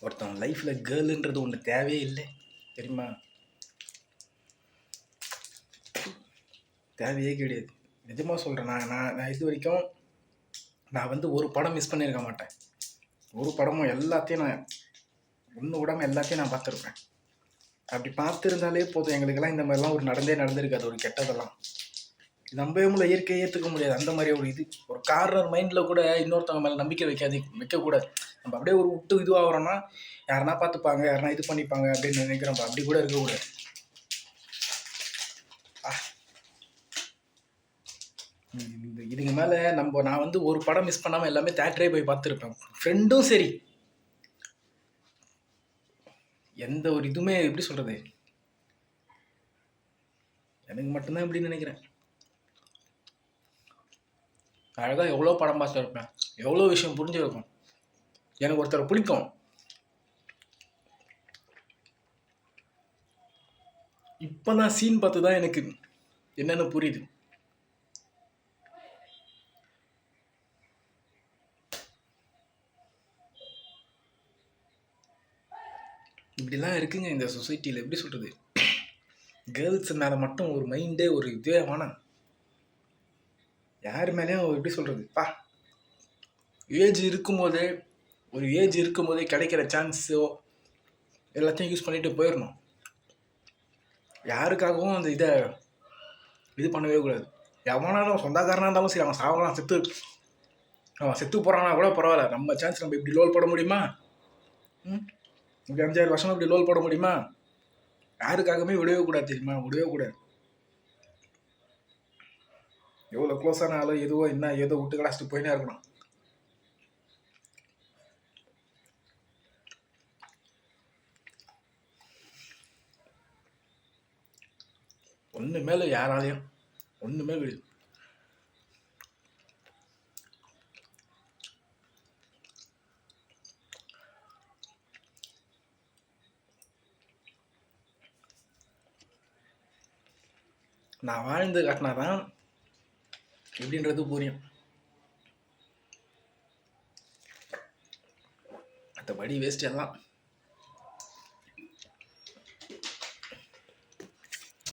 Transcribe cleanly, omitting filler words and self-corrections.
ஒருத்தவன் லைஃப்பில் கேர்ளுன்றது ஒன்று தேவையே இல்லை தெரியுமா? தேவையே கிடையாது. நிஜமாக சொல்கிறேன். நான் இது வரைக்கும் நான் வந்து ஒரு படம் மிஸ் பண்ணியிருக்க மாட்டேன். ஒரு படமும் எல்லாத்தையும் நான் ஒன்று விடாமல் எல்லாத்தையும் நான் பார்த்துருப்பேன். அப்படி பார்த்துருந்தாலே போதும், எங்களுக்கெல்லாம் இந்த மாதிரிலாம் ஒரு நடந்திருக்காது. ஒரு கெட்டதெல்லாம் நம்பவே முடியல, இயற்கையை ஏற்றுக்க முடியாது. அந்த மாதிரி ஒரு இது ஒரு கார்னர் மைண்டில் கூட இன்னொருத்தவங்க மேலே நம்பிக்கை வைக்கக்கூடாது. நம்ம அப்படியே ஒரு விட்டு இதுவாகிறோன்னா யாருன்னா பார்த்துப்பாங்க, யாருன்னா இது பண்ணிப்பாங்க அப்படின்னு நினைக்கிறோம். அப்படி கூட இருக்கக்கூடாது. இதுக்கு மேலே நான் வந்து ஒரு படம் மிஸ் பண்ணாமல் எல்லாமே தேட்டரே போய் பார்த்துருப்பேன். ஃப்ரெண்டும் சரி, எந்த ஒரு இதுவுமே எப்படி சொல்கிறது, எனக்கு மட்டும்தான் இப்படின்னு நினைக்கிறேன். அழகாக எவ்வளோ படம் பார்த்துருப்பேன், எவ்வளோ விஷயம் புரிஞ்சிருக்கும். எனக்கு ஒருத்தரை பிடிக்கும், இப்போ தான் சீன் பார்த்து தான் எனக்கு என்னென்னு புரியுது. இப்படிலாம் இருக்குங்க இந்த சொசைட்டியில். எப்படி சொல்கிறது, கேர்ள்ஸ் மேலே மட்டும் ஒரு மைண்டே ஒரு இதே வேணாம். யார் மேலேயும் எப்படி சொல்கிறது, ஏஜ் இருக்கும்போதே கிடைக்கிற சான்ஸோ எல்லாத்தையும் யூஸ் பண்ணிட்டு போயிடணும். யாருக்காகவும் அந்த இதை இது பண்ணவே கூடாது. எவனாலும் சொந்தக்காரனாக இருந்தாலும் சரி, அவன் சாவலாம், அவன் செத்து போகிறானா கூட பரவாயில்ல. நம்ம சான்ஸ் நம்ம இப்படி லோல் போட முடியுமா? இப்படி 5-6 வருஷம் இப்படி லோல் போட முடியுமா? யாருக்காகவுமே விடவே கூடாது தெரியுமா? விடவே கூடாது. எவ்வளோ க்ளோஸான ஆளோ ஏதோ விட்டு கலாச்சிட்டு போயினே இருக்கணும். ஒன்று மேலே யாராலையும் ஒன்றுமே கிடையாது. நான் வாழ்ந்து காட்டினாதான் எப்படின்றது புரியும். மற்றபடி வேஸ்ட் எல்லாம்.